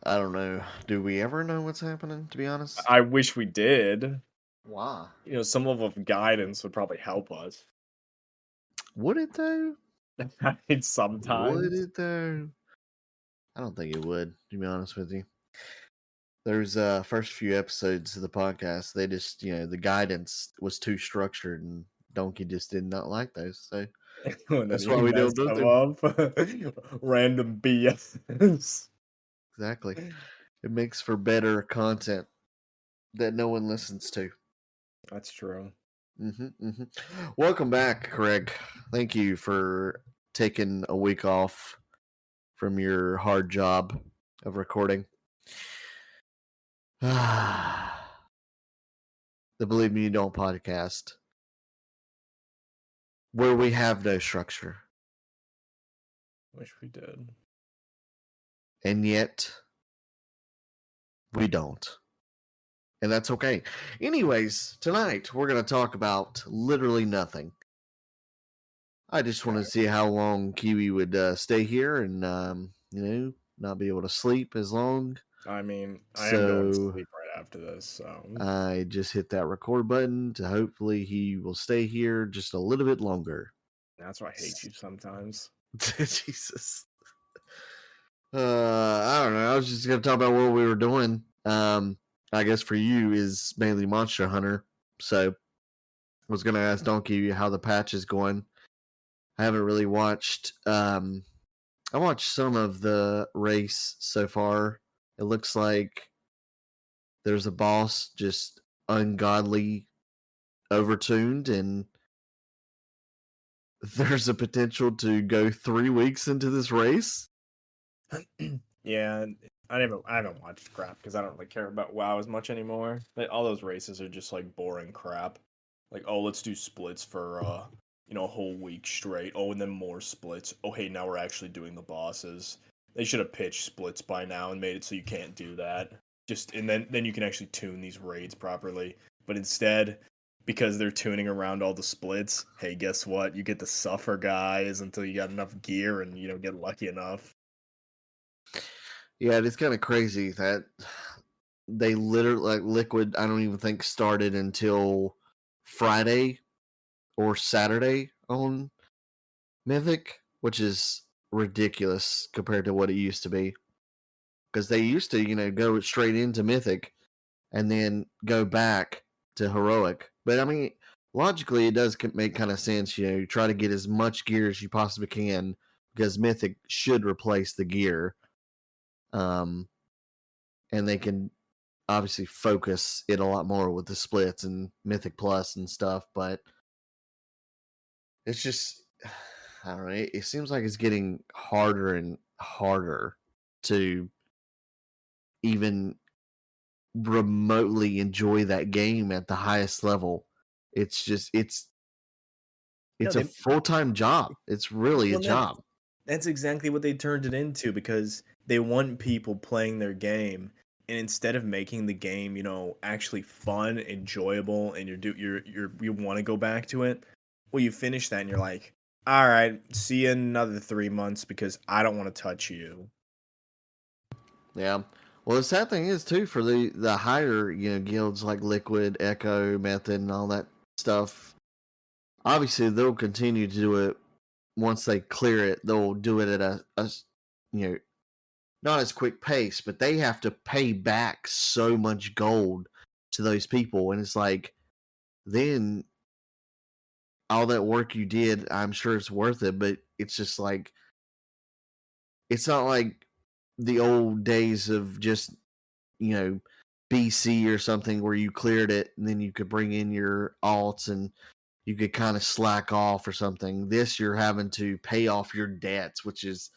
I don't know. Do we ever know what's happening, to be honest? I wish we did. Why? Some level of guidance would probably help us. Would it though? I mean, Would sometimes. it though? I don't think it would, to be honest with you. There's first few episodes of the podcast, they just the guidance was too structured and Donkey just did not like those. So And then that's you why we mess don't do them them. up. Random BS. Exactly. It makes for better content that no one listens to. That's true. Welcome back, Craig. Thank you for taking a week off from your hard job of recording. The Believe Me You Don't podcast, where we have no structure, Wish we did. and yet we don't. And that's okay. Anyways, tonight we're going to talk about literally nothing. I just want to see how long Kiwi would stay here and, not be able to sleep as long. I mean, I am going to So sleep right after this, so I just hit that record button to hopefully he will stay here just a little bit longer. that's why I hate you sometimes. Jesus. I don't know. I was just going to talk about what we were doing. I guess for you is mainly Monster Hunter. So I was going to ask Donkey how the patch is going. I haven't really watched. I watched some of the race so far. It looks like there's a boss just ungodly overtuned, and there's a potential to go 3 weeks into this race. Yeah, I haven't watched crap because I don't really care about WoW as much anymore. All those races are just like boring crap. Like, oh, let's do splits for a whole week straight. Oh, and then more splits. Oh, hey, now we're actually doing the bosses. They should have pitched splits by now and made it so you can't do that. And then you can actually tune these raids properly. But instead, because they're tuning around all the splits, hey, guess what? You get to suffer, guys, until you got enough gear and get lucky enough. Yeah, it's kind of crazy that they literally, like, Liquid, I don't even think started until Friday or Saturday on Mythic, which is ridiculous compared to what it used to be. Because they used to, go straight into Mythic and then go back to Heroic. But I mean, logically, it does make kind of sense. You try to get as much gear as you possibly can because Mythic should replace the gear. And they can obviously focus it a lot more with the splits and Mythic Plus and stuff. But it's just, I don't know. It seems like it's getting harder and harder to even remotely enjoy that game at the highest level. It's just No, it's a full-time job. It's really a well, job. that's exactly what they turned it into because they want people playing their game, and instead of making the game, actually fun, enjoyable, and you want to go back to it, well, you finish that and you're like, all right, see you in another 3 months because I don't want to touch you. Yeah. Well, the sad thing is too for the higher guilds like Liquid, Echo, Method, and all that stuff. Obviously, they'll continue to do it once they clear it. They'll do it at a not as quick pace, but they have to pay back so much gold to those people, and it's like then all that work you did, I'm sure it's worth it, but it's just like it's not like the old days of just you know BC or something where you cleared it and then you could bring in your alts and you could kind of slack off or something. This you're having to pay off your debts, which is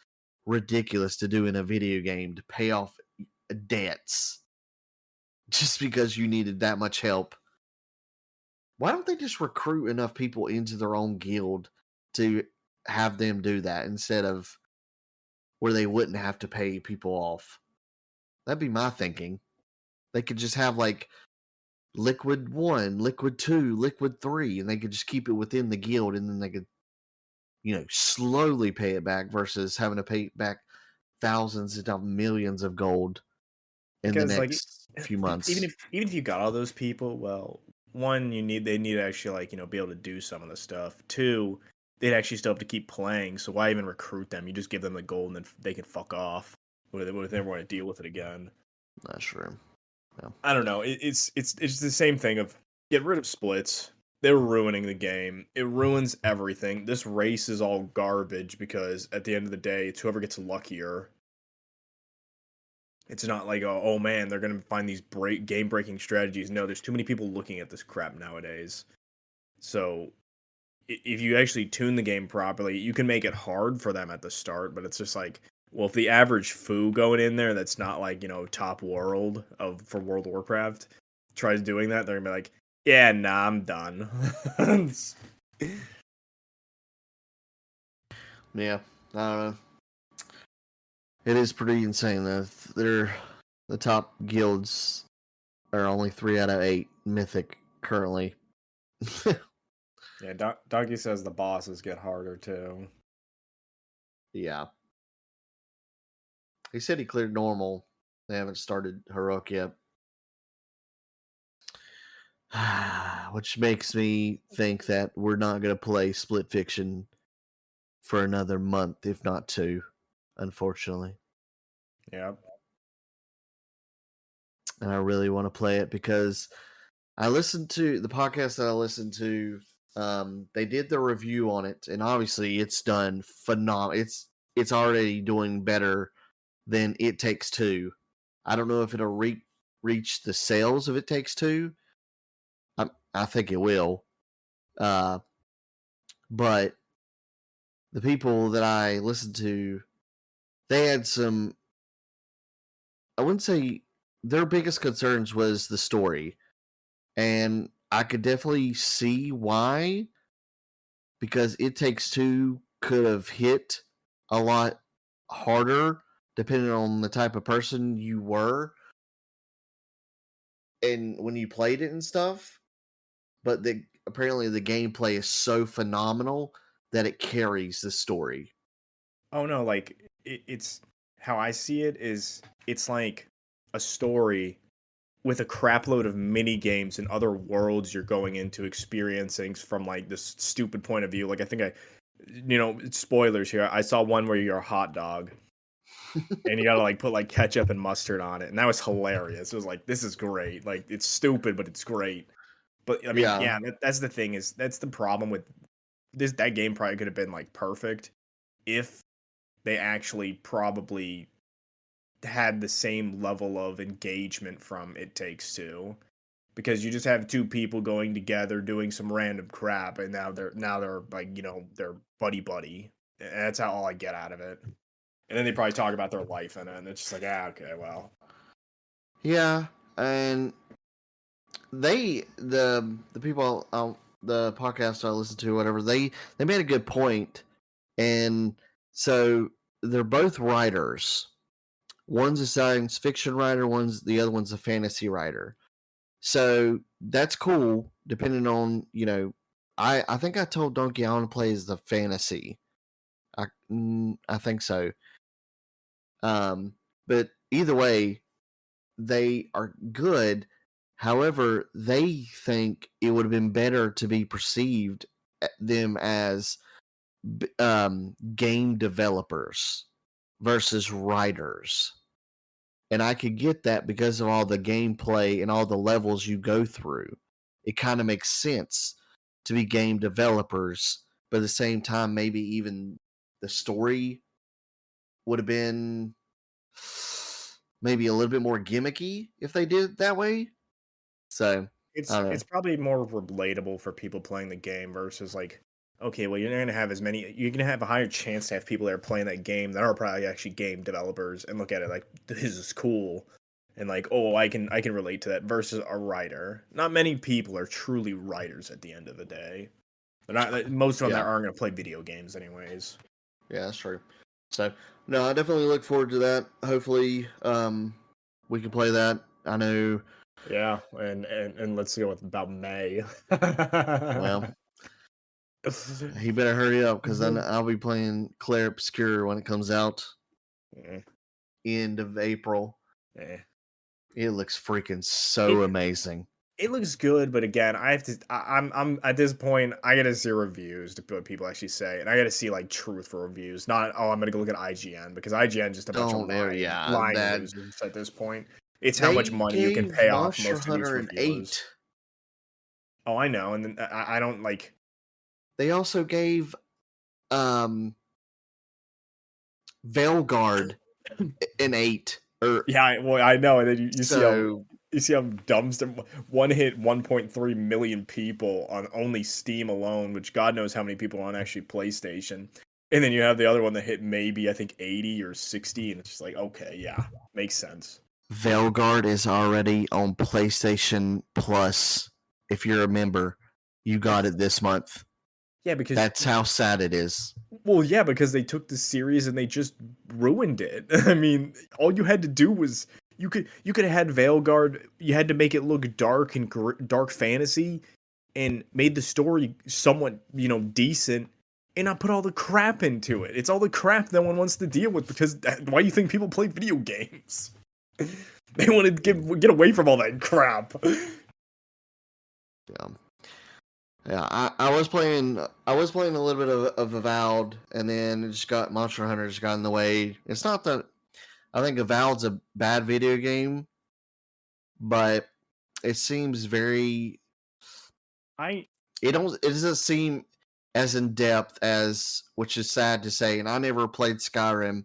ridiculous to do in a video game, to pay off debts just because you needed that much help. Why don't they just recruit enough people into their own guild to have them do that instead of where they wouldn't have to pay people off? That'd be my thinking. They could just have like Liquid 1, Liquid 2, Liquid 3, and they could just keep it within the guild and then they could, slowly pay it back versus having to pay back thousands, if not millions of gold in the Because like next few months. even if you got all those people, well, one, they need to actually like, be able to do some of the stuff. Two, they'd actually still have to keep playing, so why even recruit them? You just give them the gold and then they can fuck off. Or they never want to deal with it again. That's true. Yeah. I don't know. It's the same thing of get rid of splits. They're ruining the game. It ruins everything. This race is all garbage because at the end of the day, it's whoever gets luckier. It's not like, oh man, they're gonna find these game breaking strategies. No, there's too many people looking at this crap nowadays. So if you actually tune the game properly, you can make it hard for them at the start. But it's just like, well, if the average foo going in there that's not like top world for World of Warcraft tries doing that, they're gonna be like, yeah, nah, I'm done. Yeah. I don't know. It is pretty insane though. They're the top guilds are only 3 out of 8 mythic currently. Yeah, Donkey says the bosses get harder too. Yeah. He said he cleared normal. They haven't started heroic yet. Which makes me think that we're not going to play Split Fiction for another month, if not 2, unfortunately. Yep. And I really want to play it because I listened to the podcast that I listened to. They did the review on it, and obviously it's done phenomenal. It's already doing better than It Takes Two. I don't know if it'll reach the sales of It Takes Two. I think it will. Uh, but the people that I listened to, they had some. I wouldn't say their biggest concerns was the story, and I could definitely see why, because It Takes Two could have hit a lot harder depending on the type of person you were and when you played it and stuff. But apparently the gameplay is so phenomenal that it carries the story. Oh no, like it's how I see it is it's like a story with a crapload of mini games and other worlds you're going into experiencing from like this stupid point of view. Like I think spoilers here. I saw one where you're a hot dog and you gotta like put like ketchup and mustard on it, and that was hilarious. It was like, this is great. Like it's stupid, but it's great. But I mean, Yeah. yeah, that's the thing is that's the problem with this. That game probably could have been like perfect if they actually probably had the same level of engagement from It Takes Two, because you just have two people going together doing some random crap, and now they're like they're buddy, and that's how all I get out of it. And then they probably talk about their life in it, and it's just like, okay, well, Yeah, and the people the podcast I listened to, whatever, they made a good point, and so they're both writers. One's a science fiction writer, the other one's a fantasy writer. So that's cool. Depending on I think I told Donkey I want to play as the fantasy. I think so. But either way, they are good. However, they think it would have been better to be perceived them as game developers versus writers. And I could get that because of all the gameplay and all the levels you go through. It kind of makes sense to be game developers, but at the same time, maybe even the story would have been maybe a little bit more gimmicky if they did it that way. So I don't know. it's probably more relatable for people playing the game versus like, okay, well, you're not gonna have as many. You're gonna have a higher chance to have people that are playing that game that are probably actually game developers and look at it like, this is cool, and like, oh, I can relate to that versus a writer. Not many people are truly writers at the end of the day. They're not. Most of them Yeah, that aren't gonna play video games anyways. yeah, that's true. So no, I definitely look forward to that. Hopefully, we can play that. I know. Yeah, and let's go with about May. Well, he better hurry up because then I'll be playing Claire Obscure when it comes out Eh, end of April. eh. It looks freaking so amazing. It looks good, but again, I have to. I'm at this point. I gotta see reviews to what people actually say, and I gotta see like truth for reviews. Not I'm gonna go look at IGN because IGN just a bunch of Don't ever, yeah, lying that losers at this point. It's how much they money you can gave pay off Monster most of these Hunter an reviewers. 8. Oh, I know, and then I don't like. They also gave um Veilguard an 8. Or Yeah, well, I know, and then so you see how dumpster one hit 1.3 million people on only Steam alone, which God knows how many people on actually PlayStation. And then you have the other one that hit maybe I think 80 or 60, and it's just like, okay, yeah, makes sense. Veilguard is already on PlayStation Plus. If you're a member, you got it this month. Yeah, because That's how sad it is. well, yeah, because they took the series and they just ruined it. I mean, all you had to do was you could have had Veilguard. You had to make it look dark and dark fantasy, and made the story somewhat decent, and not put all the crap into it. It's all the crap no one wants to deal with because why do you think people play video games? They want to get away from all that crap. Yeah. Yeah, I was playing a little bit of Avowed, and then it just got Monster Hunter just got in the way. It's not that I think Avowed's a bad video game, but it seems very I it doesn't seem as in depth as, which is sad to say. And I never played Skyrim,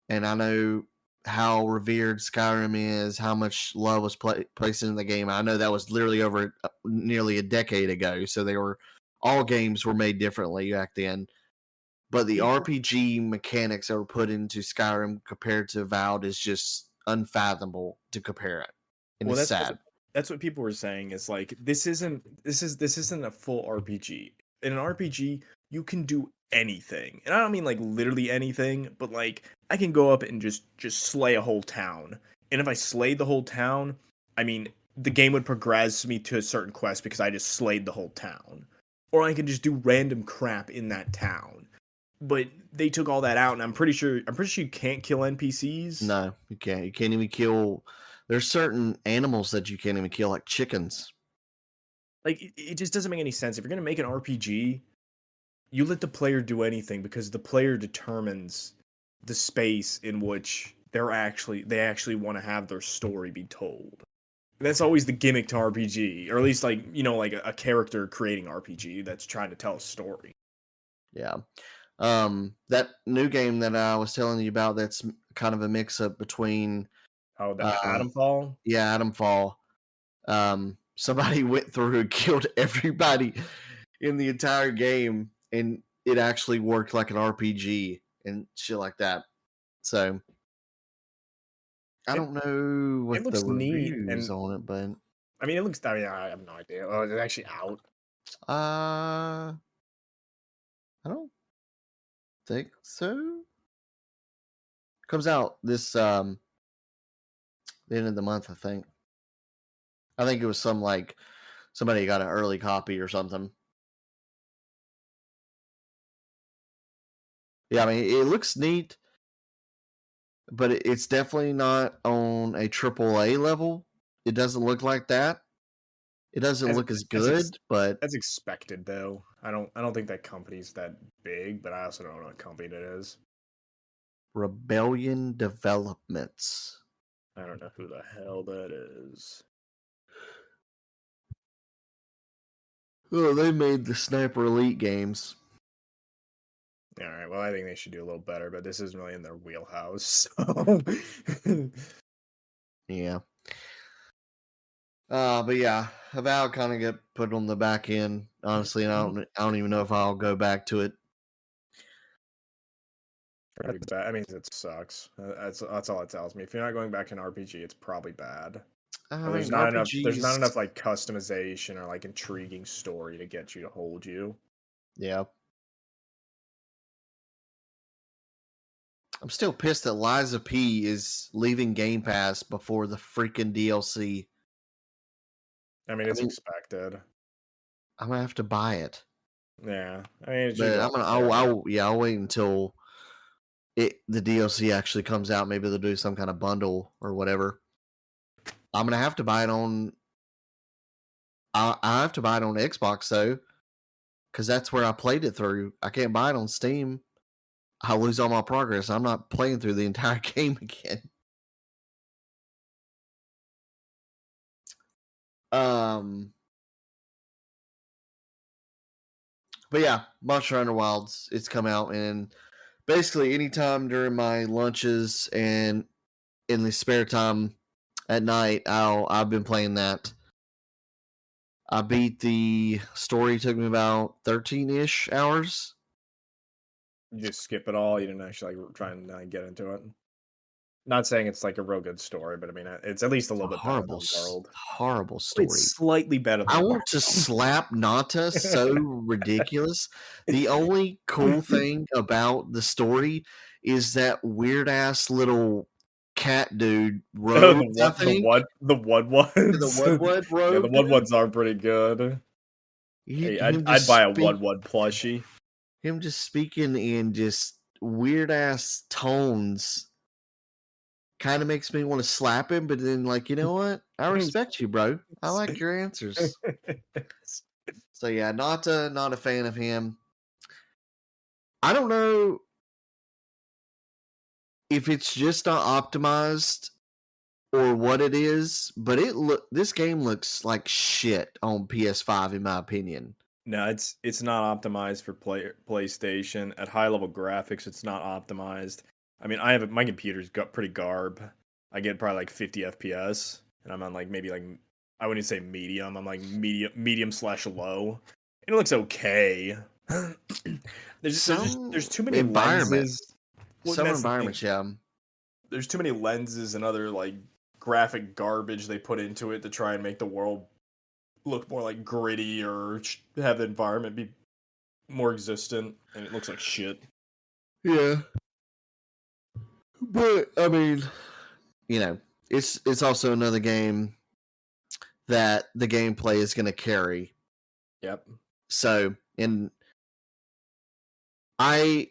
and I know how revered Skyrim is, how much love was placed in the game. I know that was literally over nearly a decade ago, so all games were made differently back then. But the people RPG mechanics that were put into Skyrim compared to Avowed is just unfathomable to compare it, and well it's sad. that's what people were saying is like this isn't a full RPG. In an RPG, you can do anything. And I don't mean like literally anything, but like I can go up and just slay a whole town. And if I slayed the whole town, I mean the game would progress me to a certain quest because I just slayed the whole town. Or I can just do random crap in that town. But they took all that out, and I'm pretty sure you can't kill NPCs. No, you can't. You can't even kill. There's certain animals that you can't even kill, like chickens. Like it just doesn't make any sense. If you're gonna make an RPG, you let the player do anything because the player determines the space in which they actually want to have their story be told. That's always the gimmick to RPG, or at least like like a character creating RPG that's trying to tell a story. Yeah. That new game that I was telling you about, that's kind of a mix up between Oh, the Atomfall. yeah, Atomfall. Somebody went through and killed everybody in the entire game, and it actually worked like an RPG and shit like that. So I It don't know it what the looks neat, reviews and on it, but I mean it looks. I mean I have no idea. Oh, is it actually out? uh, I don't think so. Comes out this the end of the month, I think. I think it was somebody got an early copy or something. Yeah, I mean, it looks neat, but it's definitely not on a triple A level. It doesn't look like that. It doesn't That's look as that's ex- good, but that's expected though. I don't think that company's that big, but I also don't know what company it is. Rebellion Developments. I don't know who the hell that is. Oh, they made the Sniper Elite games. All right, well, I think they should do a little better, but this isn't really in their wheelhouse. So. Yeah. But yeah, Avowed kind of get put on the back end, honestly, and I don't even know if I'll go back to it. I mean, it sucks. That's all it tells me. If you're not going back to an RPG, it's probably bad. I Or there's mean, not enough. There's not RPGs. enough like customization or like intriguing story to get you to hold you. Yeah. I'm still pissed that Liza P is leaving Game Pass before the freaking DLC. I mean, I it's mean, expected. I'm gonna have to buy it, Yeah, I mean, it should but go up there. I'll wait until the DLC actually comes out. Maybe they'll do some kind of bundle or whatever. I'm gonna have to buy it on. I have to buy it on Xbox though, because that's where I played it through. I can't buy it on Steam. I'll lose all my progress. I'm not playing through the entire game again. Um, but yeah, Monster Hunter Wilds. It's come out, and basically anytime during my lunches and in the spare time at night, I've been playing that. I beat the story. Took me about 13-ish hours. You just skip it all. You didn't actually like try and get into it. Not saying it's like a real good story, but I mean, it's at least a It's a little bit better than World. horrible story. It's slightly better I than want to slap Nata so World. ridiculous. The only cool thing about the story is that weird ass little cat dude Oh, robes, I think. the one The ones. Woodwood Yeah, the robe one dude. ones are pretty good. Hey, Him I'd just buy a one plushie. him just speaking in just weird ass tones kind of makes me want to slap him, but then like, you know what? I respect you, bro. I like your answers. So yeah, not a fan of him. I don't know if it's just not optimized or what it is, but this game looks like shit on PS5 in my opinion. No, it's not optimized for PlayStation. At high level graphics, it's not optimized. I mean, my computer's got pretty garb. I get probably like 50 FPS, and I'm on like maybe like I wouldn't say medium. I'm like medium slash low. It looks okay. There's Some too many environment, lenses. Well, some that's the thing. environments, yeah. There's too many lenses and other like graphic garbage they put into it to try and make the world look more like gritty or have the environment be more existent, and it looks like shit. Yeah. But I mean, you know, it's also another game that the gameplay is going to carry. Yep. So, and I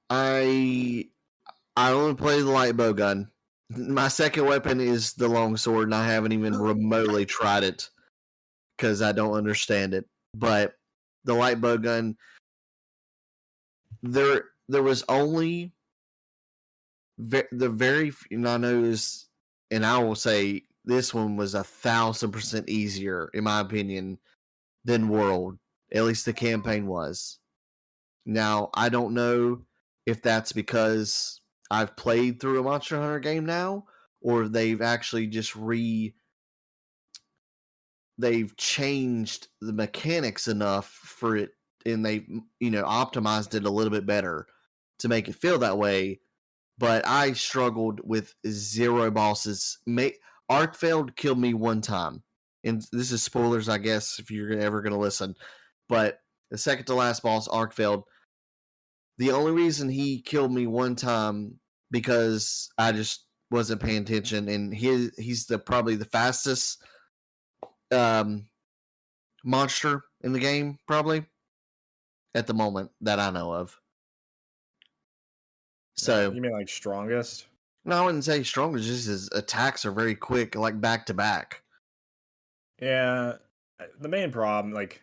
I I only play the light bow gun. My second weapon is the long sword, and I haven't even remotely tried it because I don't understand it. But the light bow gun, there was only the very, and I know is, and I will say this one was 1,000% easier in my opinion than World. At least the campaign was. Now I don't know if that's because I've played through a Monster Hunter game now, or they've actually just they've changed the mechanics enough for it, and they've optimized it a little bit better to make it feel that way. But I struggled with zero bosses. Arkfeld killed me one time, and this is spoilers, I guess, if you're ever going to listen. But the second to last boss, Arkfeld, the only reason he killed me one time because I just wasn't paying attention, and he's probably the fastest um, monster in the game, probably at the moment that I know of. So You mean like strongest? no, I wouldn't say strong. It's just his attacks are very quick, like back to back. Yeah. The main problem, like,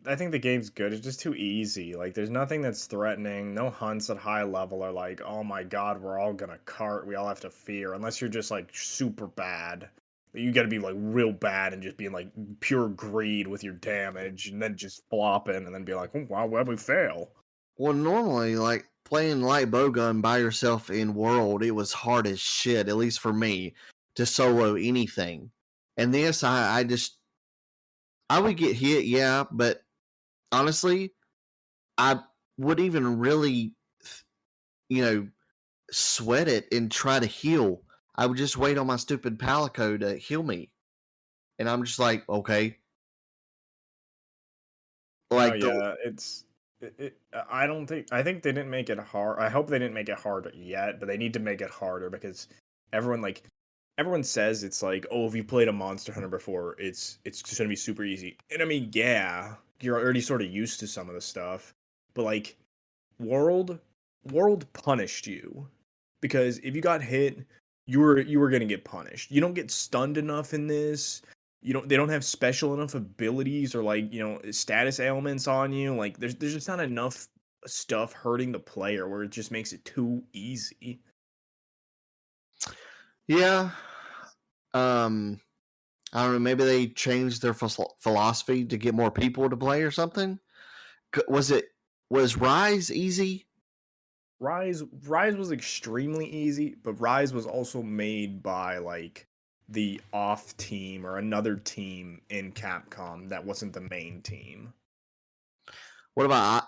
I think the game's good. It's just too easy. Like, there's nothing that's threatening. No hunts at high level are like, oh my god, we're all gonna cart. We all have to fear. Unless you're just like super bad. You gotta be like real bad and just being like pure greed with your damage, and then just flopping, and then be like, oh wow, why'd we fail? Well, normally, like playing light bowgun by yourself in World, it was hard as shit. At least for me, to solo anything. And this, I would get hit, yeah, but honestly, I would even really, you know, sweat it and try to heal. I would just wait on my stupid Palico to heal me. And I'm just like, okay. No, Like the yeah, I don't think I think they didn't make it hard. I hope they didn't make it harder yet, but they need to make it harder because everyone like everyone says it's like, oh, if you played a Monster Hunter before, it's just gonna be super easy. And I mean, yeah, you're already sort of used to some of the stuff, but like World World punished you. because if you got hit, you were gonna get punished. You don't get stunned enough in this. They don't have special enough abilities or like status ailments on you. Like there's just not enough stuff hurting the player where it just makes it too easy. Yeah. I don't know. Maybe they changed their philosophy to get more people to play or something. Was Rise easy? Rise was extremely easy, but Rise was also made by like the off team or another team in Capcom that wasn't the main team. What about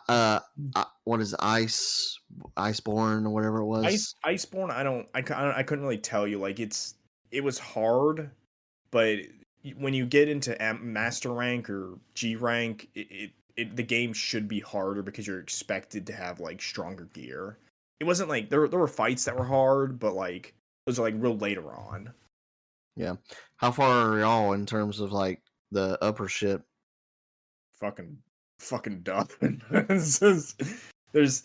what is Iceborne or whatever it was? Iceborne, I couldn't really tell you. Like it was hard, but when you get into master rank or G rank, the game should be harder because you're expected to have like stronger gear. It wasn't like there were fights that were hard, but like those are like real later on. Yeah. How far are y'all in terms of like the upper ship? Fucking dumb. There's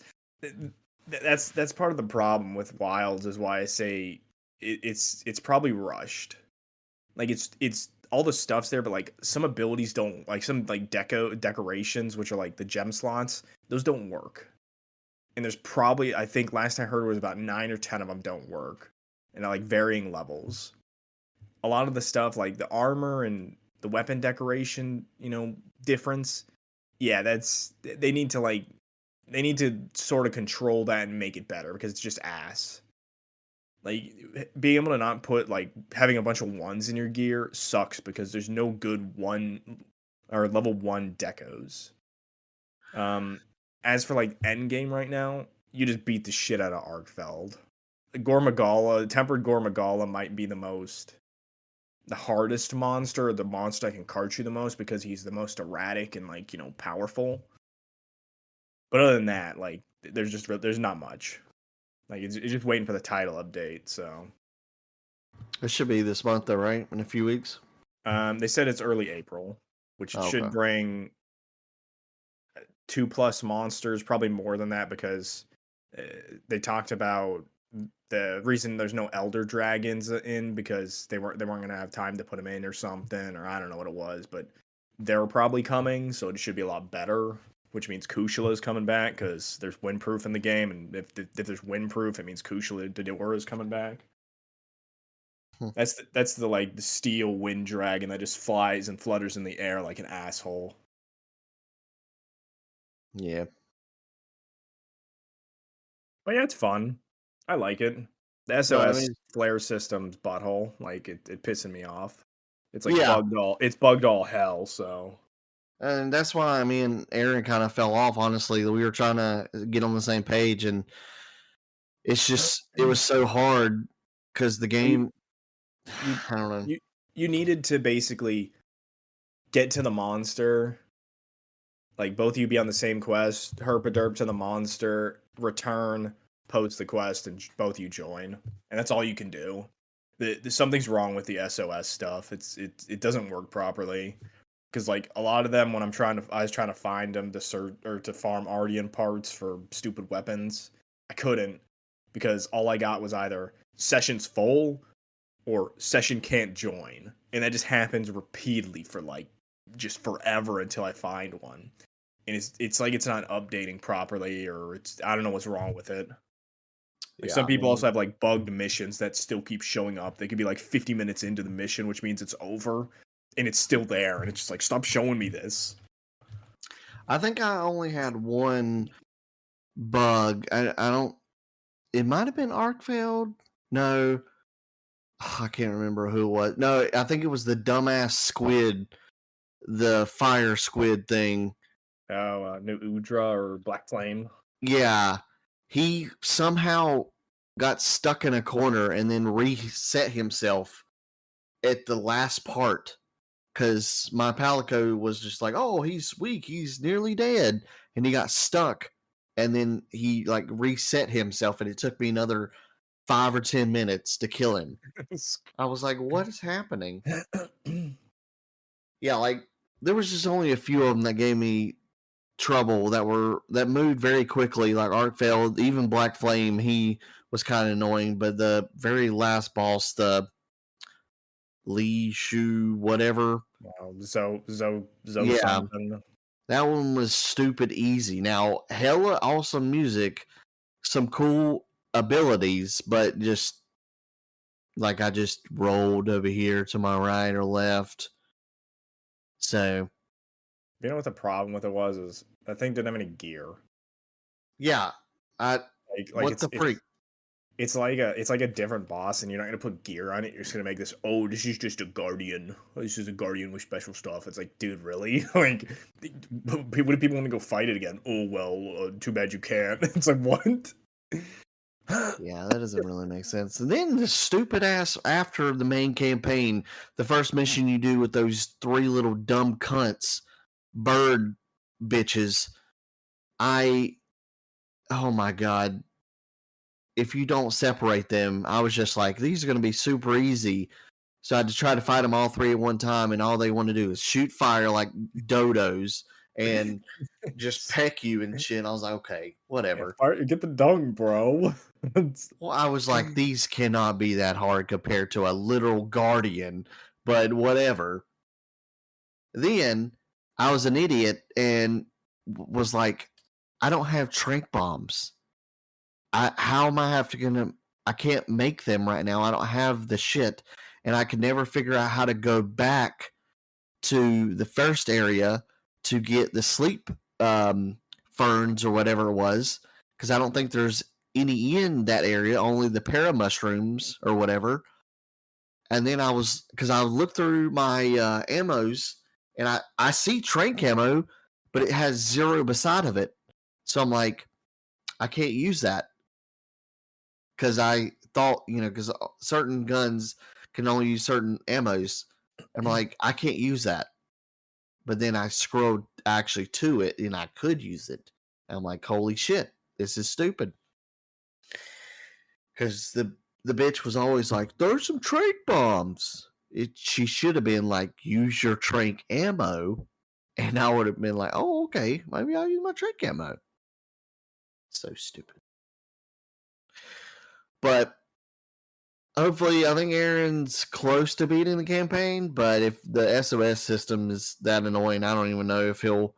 that's part of the problem with Wilds is why I say it's probably rushed. Like it's all the stuff's there, but like some abilities don't, like some like decorations, which are like the gem slots, those don't work. And there's probably, I think last I heard was about 9 or 10 of them don't work, and at like varying levels. A lot of the stuff like the armor and the weapon decoration, difference. Yeah, they need to sort of control that and make it better because it's just ass. Like being able to not put like having a bunch of ones in your gear sucks because there's no good one or level 1 decos. As for like end game right now, you just beat the shit out of Arkfeld. Tempered Gormagala might be the hardest monster, the monster that can cart you the most because he's the most erratic and like, powerful. But other than that, like there's not much. Like it's just waiting for the title update, so It should be this month though, right? In a few weeks. they said it's early April, which Oh, should okay. bring 2+ monsters, probably more than that because they talked about the reason there's no elder dragons in because they weren't gonna have time to put them in or something, or I don't know what it was, but they're probably coming, so it should be a lot better. Which means Kushla is coming back because there's windproof in the game, and if there's windproof, it means Kushla Dodora is coming back. Hmm. That's the like the steel wind dragon that just flies and flutters in the air like an asshole. Yeah. But yeah, it's fun. I like it. The But I SOS mean, flare system's butthole. Like it pissing me off. It's like yeah, bugged all hell, so and that's why me and Aaron kind of fell off. Honestly, we were trying to get on the same page, and it was so hard because the you game. you I don't know. you you needed to basically get to the monster, like both of you be on the same quest, herp a derp to the monster, return, post the quest, and both you join. And that's all you can do. Something's wrong with the SOS stuff. It doesn't work properly. Because like a lot of them, when I was trying to find them to search or to farm Ardian parts for stupid weapons, I couldn't because all I got was either sessions full or session can't join, and that just happens repeatedly for like just forever until I find one. And it's like it's not updating properly, or I don't know what's wrong with it. Like Yeah, some I people mean, also have like bugged missions that still keep showing up. They could be like 50 minutes into the mission, which means it's over, and it's still there, and it's just like stop showing me this. I think I only had one bug. I don't. It might have been Arkfeld. No, I can't remember who it was. No, I think it was the dumbass squid, the fire squid thing. Oh, New Udra or Black Flame. Yeah, he somehow got stuck in a corner and then reset himself at the last part because my Palico was just like, "Oh, he's weak. He's nearly dead," and he got stuck. And then he like reset himself, and it took me another 5 or 10 minutes to kill him. I was like, "What is happening?" Yeah, like there was just only a few of them that gave me trouble that moved very quickly. Like Arkfeld, even Black Flame, he was kind of annoying, but the very last boss, the Lee Shu whatever, Wow, so yeah, something. that one was stupid easy. Now, hella awesome music, some cool abilities, but just like I just rolled over here to my right or left. So You know what the problem with it was is that thing didn't have any gear. yeah, I Like what the freak? it's like a different boss, and you're not gonna put gear on it. You're just gonna make this. Oh, this is just a guardian. This is a guardian with special stuff. It's like, dude, really? Like, what do people want to go fight it again? Oh well, too bad you can't. It's like what? Yeah, that doesn't really make sense. And then the stupid ass after the main campaign, the first mission you do with those three little dumb cunts, bird bitches. I oh my god, if you don't separate them, I was just like, these are going to be super easy. So I had to try to fight them all three at one time, and all they want to do is shoot fire like dodos and just peck you and shit. I was like, okay, Yeah, whatever. fire, get the dung, bro. Well, I was like, these cannot be that hard compared to a literal guardian, but whatever. Then I was an idiot and was like, I don't have trank bombs. How am I have to gonna? I can't make them right now. I don't have the shit, and I could never figure out how to go back to the first area to get the sleep ferns or whatever it was, because I don't think there's any in that area. Only the para mushrooms or whatever. And then because I looked through my ammos, and I see train camo, but it has 0 beside of it. So I'm like, I can't use that because I thought, because certain guns can only use certain ammos. I'm like, I can't use that. But then I scrolled actually to it and I could use it. And I'm like, holy shit, this is stupid. Because the bitch was always like, there's some trank bombs. She should have been like, use your trank ammo. And I would have been like, oh, okay, maybe I'll use my trank ammo. So stupid. But hopefully, I think Aaron's close to beating the campaign. But if the SOS system is that annoying, I don't even know if he'll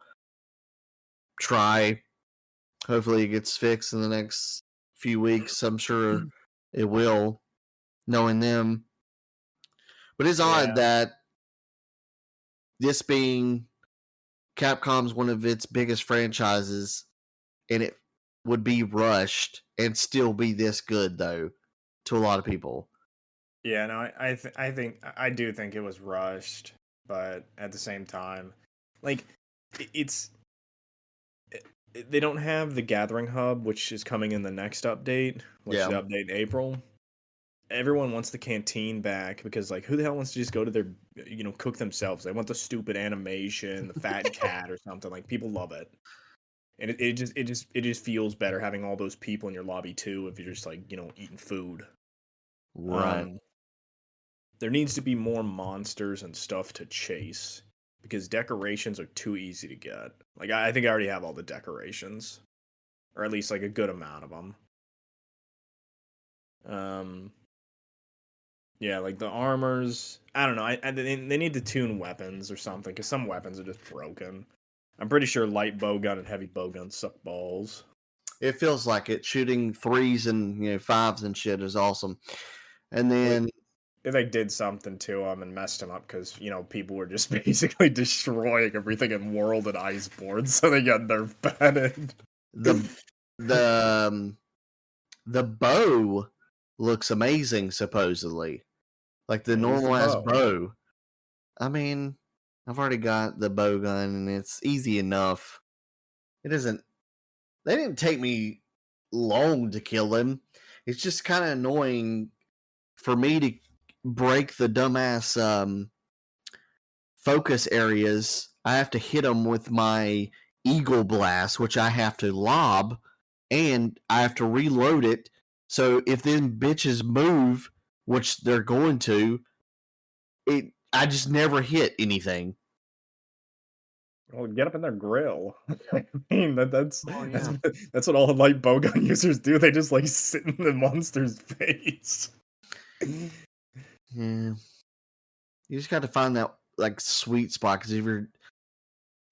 try. Hopefully, it gets fixed in the next few weeks. I'm sure it will, knowing them. But it's odd Yeah, that this being Capcom's one of its biggest franchises, and it would be rushed and still be this good, though, to a lot of people. yeah. No, I think I do think it was rushed, but at the same time, like, it's they don't have the Gathering Hub, which is coming in the next update, which is Yeah. the update in April. Everyone wants the canteen back because, like, who the hell wants to just go to their, cook themselves? They want the stupid animation, the fat cat or something. Like, people love it, and it just feels better having all those people in your lobby too. If you're just like, eating food. Right. Um, there needs to be more monsters and stuff to chase because decorations are too easy to get. Like, I think I already have all the decorations, or at least like a good amount of them. Yeah, like the armors. I don't know. They need to tune weapons or something because some weapons are just broken. I'm pretty sure light bowgun and heavy bowgun suck balls. It feels like it. Shooting threes and fives and shit is awesome. And Well, then they did something to them and messed them up because people were just basically destroying everything in World and Iceboard, so they got nerf batted. the the the bow looks amazing, supposedly. Like the What is the normal ass bow? bow. I mean, I've already got the bow gun and it's easy enough. It isn't. They didn't take me long to kill them. It's just kind of annoying for me to break the dumbass focus areas. I have to hit them with my Eagle Blast, which I have to lob, and I have to reload it. So if them bitches move, which they're going to, I just never hit anything. Well, get up in their grill. I mean, Oh that's yeah, that's what all light bowgun users do. They just like sit in the monster's face. yeah. You just got to find that like sweet spot because if you're,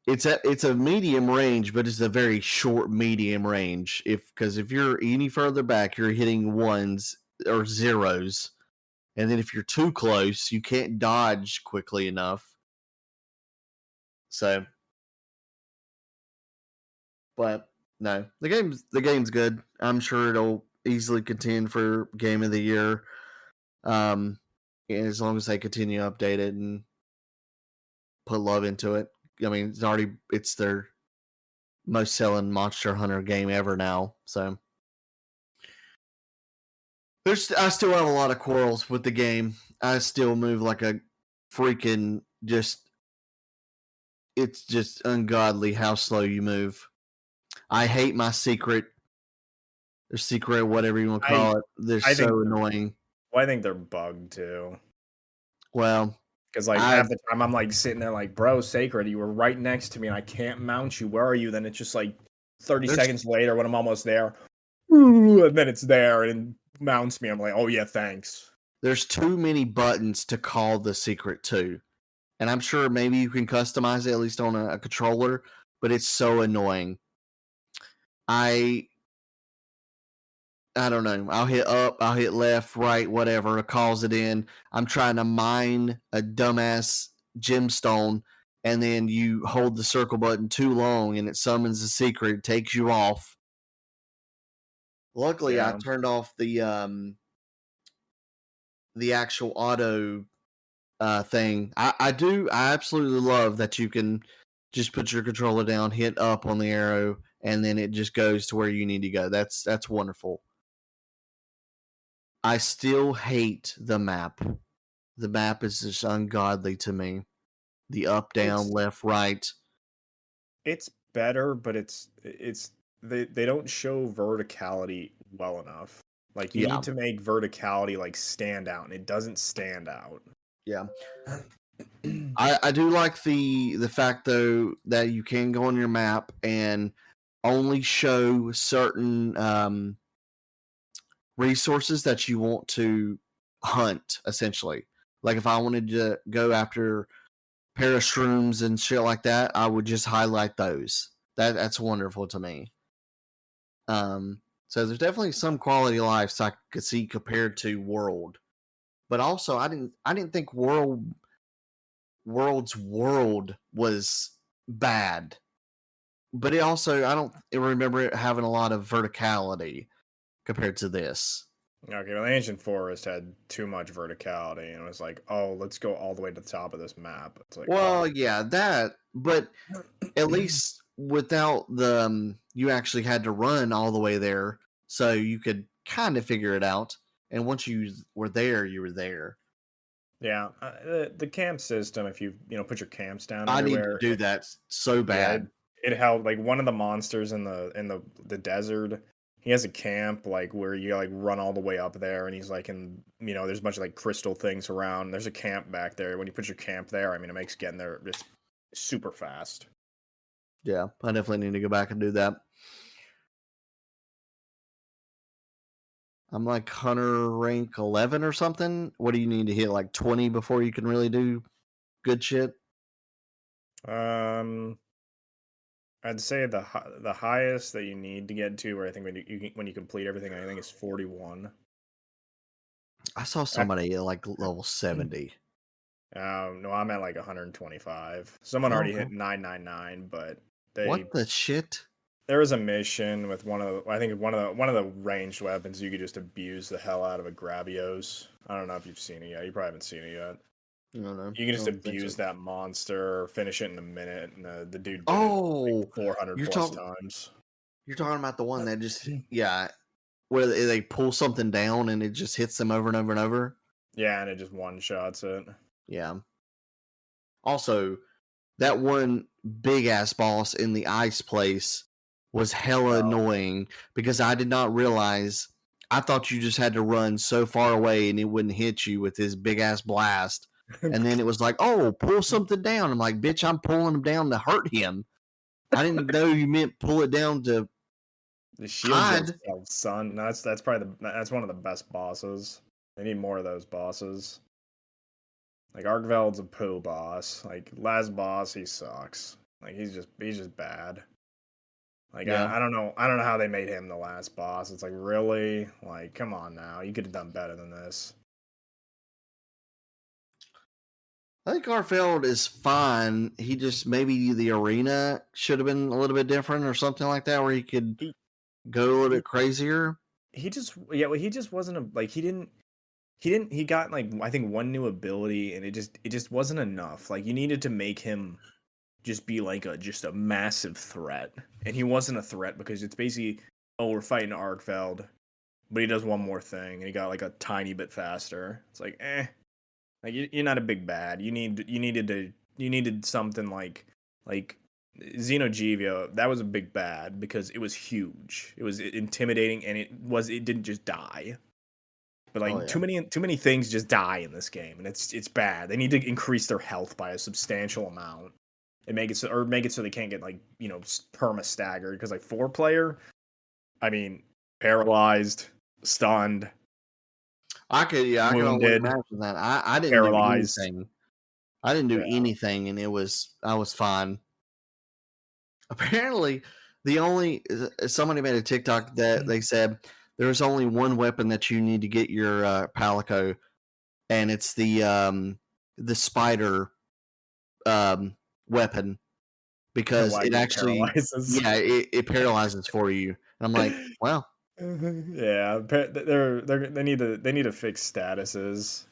it's a medium range, but it's a very short medium range. If you're any further back, you're hitting ones or zeros, and then if you're too close, you can't dodge quickly enough. So, but no, the game's good. I'm sure it'll easily contend for game of the year. Um, as long as they continue to update it and put love into it. I mean, it's their most selling Monster Hunter game ever now. So I still have a lot of quarrels with the game. I still move like a freaking it's just ungodly how slow you move. I hate my secret or secret, whatever you want to I call it. They're I think so annoying. I think they're bugged too. Well, Because like I half the time I'm like sitting there like, bro, Sacred, you were right next to me and I can't mount you. Where are you? Then it's just like 30 there's seconds later when I'm almost there, and then it's there and it mounts me. I'm like, oh yeah, thanks. there's too many buttons to call the secret to. And I'm sure maybe you can customize it at least on a controller, but it's so annoying. I I don't know. I'll hit up, I'll hit left, right, whatever. It calls it in. I'm trying to mine a dumbass gemstone, and then you hold the circle button too long, and it summons the secret, takes you off. Luckily, I Yeah. turned off the actual auto thing. I absolutely love that you can just put your controller down, hit up on the arrow, and then it just goes to where you need to go. That's wonderful. I still hate the map. The map is just ungodly to me. The up, down, It's left, right. it's better, but it's they don't show verticality well enough. Like you Yeah, need to make verticality like stand out, and it doesn't stand out. yeah. I do like the fact though that you can go on your map and only show certain resources that you want to hunt. Essentially, like if I wanted to go after parashrooms and shit like that, I would just highlight those. That's wonderful to me. So there's definitely some quality of life I could see compared to World, but also I didn't think World's World was bad, but it also I don't remember it having a lot of verticality compared to this. Okay, well, Ancient Forest had too much verticality, and it was like, oh, let's go all the way to the top of this map. It's like, oh, Well, yeah, that, but at least without the you actually had to run all the way there, so you could kind of figure it out. And once you were there, you were there. yeah, the camp system. If you put your camps down I need to everywhere, do that so yeah, bad. it helped. Like one of the monsters in the desert, he has a camp like where you like run all the way up there, and he's like there's a bunch of like crystal things around. There's a camp back there. When you put your camp there, I mean, it makes getting there just super fast. Yeah, I definitely need to go back and do that. I'm like Hunter rank 11 or something. What do you need to hit like 20 before you can really do good shit? Um, I'd say the highest that you need to get to, where I think when you complete everything, I think is 41. I saw somebody at like level 70. No, I'm at like 125. Someone Oh, already okay. hit 999, but What the shit? there was a mission with I think one of the ranged weapons you could just abuse the hell out of a Gravios. I don't know if you've seen it yet. You probably haven't seen it yet. I don't know. You can I just don't think so. abuse that monster, finish it in a minute, and the dude did it like Oh, 400 you're plus talking times. you're talking about the one that just yeah, where they pull something down and it just hits them over and over and over. Yeah, and it just one shots it. Yeah. Also, that one big ass boss in the ice place was hella annoying because I did not realize. I thought you just had to run so far away and it wouldn't hit you with his big ass blast. And then it was like, oh, pull something down. I'm like, bitch, I'm pulling him down to hurt him. I didn't know you meant pull it down to Shield hide. yourself, son. That's probably that's one of the best bosses. They need more of those bosses. Like Arkveld's a poo boss. Like last boss, he sucks. Like he's just bad. Like Yeah. I don't know how they made him the last boss. It's like really, like come on now, you could have done better than this. I think Garfield is fine. He just maybe the arena should have been a little bit different or something like that, where he could He go a little he, bit crazier. he just well, he just wasn't a like he got like I think one new ability and it just wasn't enough. Like you needed to make him just be like just a massive threat, and he wasn't a threat because it's basically we're fighting Arkfeld, but he does one more thing and he got like a tiny bit faster. It's like like you're not a big bad. You needed something like Xenogevia. That was a big bad because it was huge. It was intimidating and it didn't just die. But like Yeah. too many things just die in this game, and it's bad. They need to increase their health by a substantial amount and make it so they can't get like perma staggered because like 4-player, I mean paralyzed, stunned, I could only wounded, imagine that. I didn't do paralyzed. anything. I didn't do Yeah. anything, and I was fine. Apparently, the only somebody made a TikTok that they said there's only one weapon that you need to get your Palico, and it's the spider weapon because Why it it actually paralyzes. it paralyzes for you. And I'm like, well, Yeah, they need to fix statuses.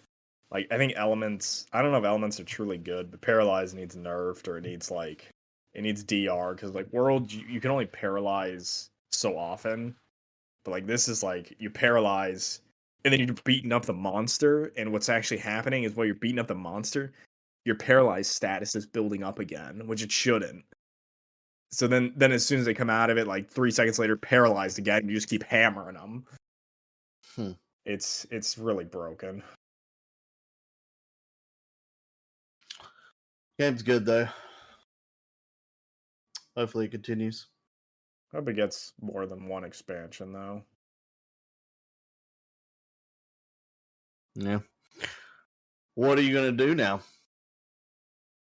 Like I think elements. I don't know if elements are truly good, but paralyze needs nerfed or it needs like it needs DR because like world you can only paralyze so often, but like this is like you paralyze and then you're beating up the monster, and what's actually happening is while you're beating up the monster, your paralyzed status is building up again, which it shouldn't. So then as soon as they come out of it, like 3 seconds later, paralyzed again, you just keep hammering them. hmm. It's really broken. Game's good though. Hopefully it continues. Hope it gets more than one expansion though. Yeah. What are you gonna do now?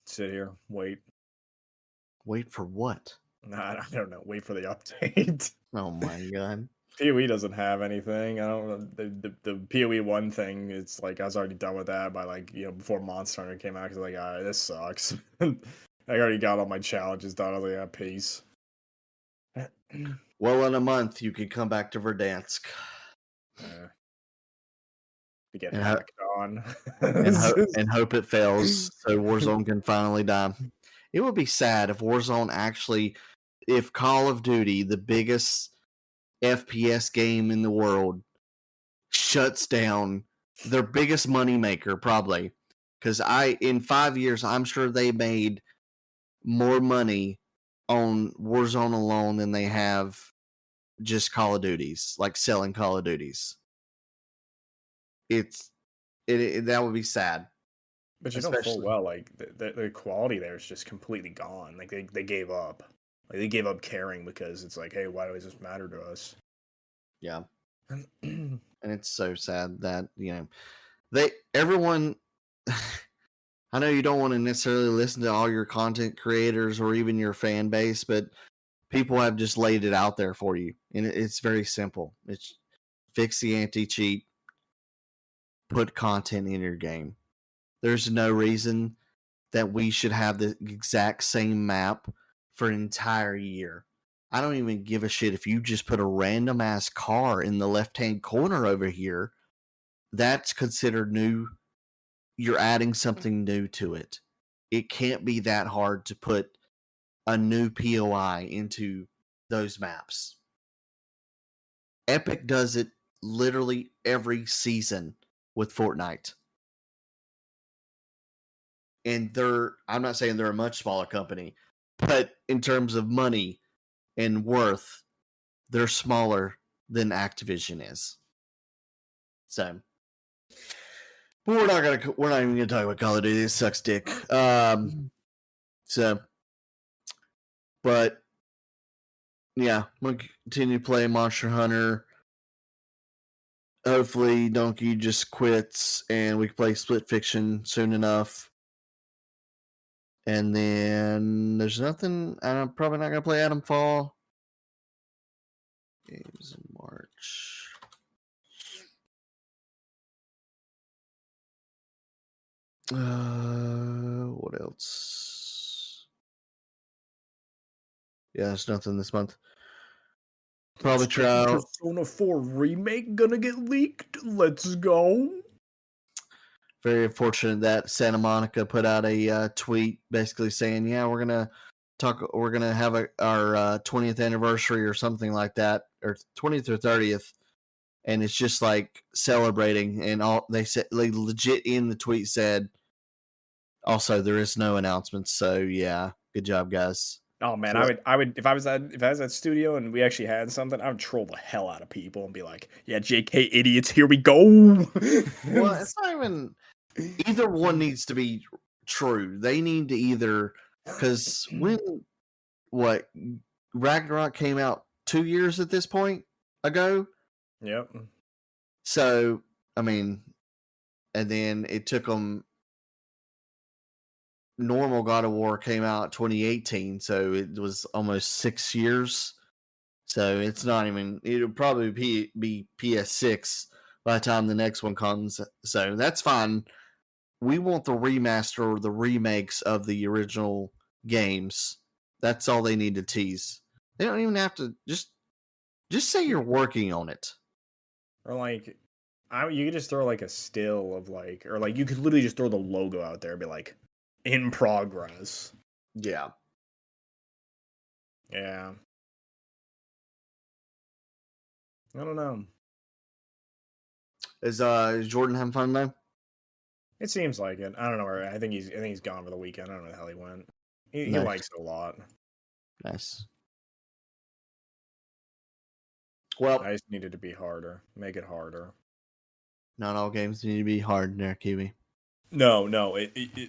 Sit here, wait. Wait for what? Nah, I don't know. Wait for the update. Oh my god. PoE doesn't have anything. I don't know. The PoE 1 thing, it's like I was already done with that by like, before Monster Hunter came out because like, all right, this sucks. I already got all my challenges done. I was like, yeah, peace. Well, in a month you could come back to Verdansk. To get And hacked on. and hope it fails so Warzone can finally die. It would be sad if Warzone actually, if Call of Duty, the biggest FPS game in the world, shuts down their biggest moneymaker, probably. Because in 5 years, I'm sure they made more money on Warzone alone than they have just Call of Duties, like selling Call of Duties. That would be sad. But you know full Especially, well, like the quality there is just completely gone. Like they gave up. Like they gave up caring because it's like, hey, why does this matter to us? yeah. And it's so sad that everyone. I know you don't want to necessarily listen to all your content creators or even your fan base, but people have just laid it out there for you, and it's very simple. It's fix the anti-cheat, put content in your game. There's no reason that we should have the exact same map for an entire year. I don't even give a shit if you just put a random ass car in the left hand corner over here. That's considered new. You're adding something new to it. It can't be that hard to put a new POI into those maps. Epic does it literally every season with Fortnite. And I'm not saying they're a much smaller company, but in terms of money and worth, they're smaller than Activision is. So But we're not even gonna talk about Call of Duty. It sucks dick. So, but yeah, we'll continue playing Monster Hunter. Hopefully, Donkey just quits and we can play Split Fiction soon enough. And then there's nothing. I'm probably not gonna play Adam Fall. Games in March. What else? Yeah, there's nothing this month. Probably try out Persona 4 remake gonna get leaked. Let's go. very unfortunate that Santa Monica put out a tweet basically saying, "Yeah, we're gonna have our 20th anniversary or something like that, or 20th or 30th," and it's just like celebrating, and all they said, like legit in the tweet said, "Also, there is no announcements." So yeah, good job, guys. Oh man, So, I would if I was at studio and we actually had something, I would troll the hell out of people and be like, "Yeah, JK idiots, here we go." well, it's not even either one needs to be true. They need to either because when what Ragnarok came out 2 years at this point ago. Yep. So I mean, and then it took them. Normal God of War came out 2018, so it was almost 6 years. So it's not even. It'll probably be PS6 by the time the next one comes. So that's fine. We want the remaster or the remakes of the original games. That's all they need to tease. They don't even have to just say you're working on it. Or like, you could just throw like a still of like, or like you could literally just throw the logo out there and be like, "In progress." Yeah. Yeah. I don't know. Is Jordan having fun though? It seems like it. I don't know where. I think he's gone for the weekend. I don't know where the hell he went. He Nice. likes it a lot. Nice. Well, I just needed to be harder. Make it harder. not all games need to be hard there, Kiwi. No.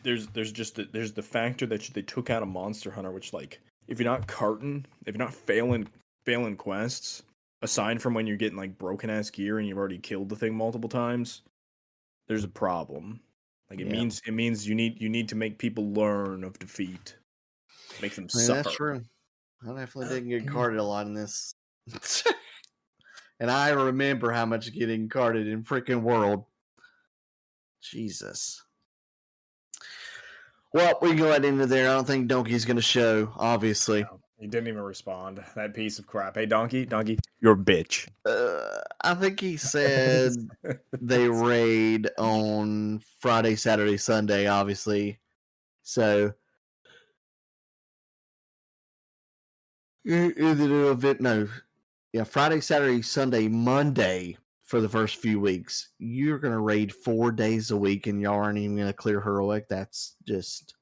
There's there's the factor that they took out of Monster Hunter, which like if you're not carting, if you're not failing quests, aside from when you're getting like broken ass gear and you've already killed the thing multiple times, there's a problem. Like it Yeah. means you need to make people learn of defeat, make them suffer. That's true. I definitely didn't get carded a lot in this. And I remember how much getting carded in freaking World. Jesus. Well, we can go ahead into there. I don't think Donkey's going to show, obviously. No, he didn't even respond. That piece of crap. Hey, Donkey, you're a bitch. I think he said they raid on Friday, Saturday, Sunday, obviously. So, is it an event? No. Yeah, Friday, Saturday, Sunday, Monday for the first few weeks. You're going to raid 4 days a week and y'all aren't even going to clear heroic. That's just.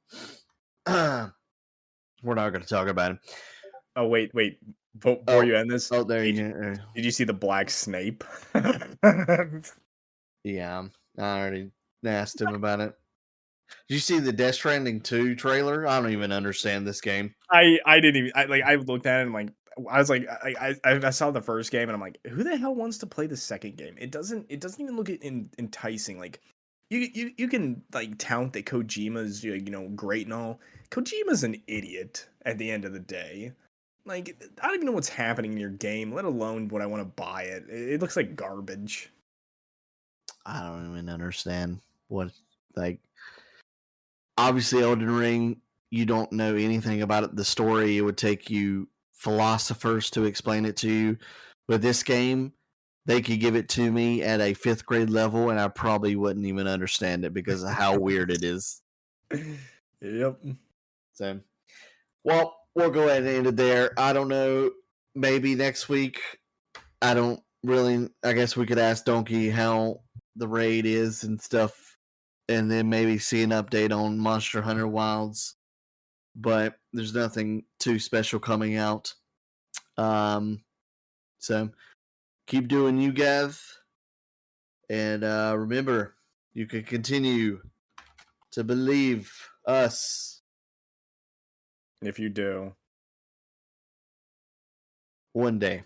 We're not going to talk about it. Oh, wait. Before you end this, Oh, there you go. did you see the black Snape? Yeah, I already asked him about it. Did you see the Death Stranding 2 trailer? I don't even understand this game. I didn't even I looked at it and like I was like I saw the first game and I'm like, who the hell wants to play the second game? It doesn't even look enticing. Like you can like tout that Kojima's great and all. Kojima's an idiot at the end of the day. Like I don't even know what's happening in your game, let alone what I want to buy it. It looks like garbage. I don't even understand what, like, obviously Elden Ring, you don't know anything about it. The story, it would take you philosophers to explain it to you. But this game, they could give it to me at a 5th grade level and I probably wouldn't even understand it because of how weird it is. Yep. So, well, we'll go ahead and end it there. I don't know. Maybe next week. I don't really. I guess we could ask Donkey how the raid is and stuff, and then maybe see an update on Monster Hunter Wilds. But there's nothing too special coming out. So keep doing you, Gav, and remember, you can continue to believe us If you do. one day.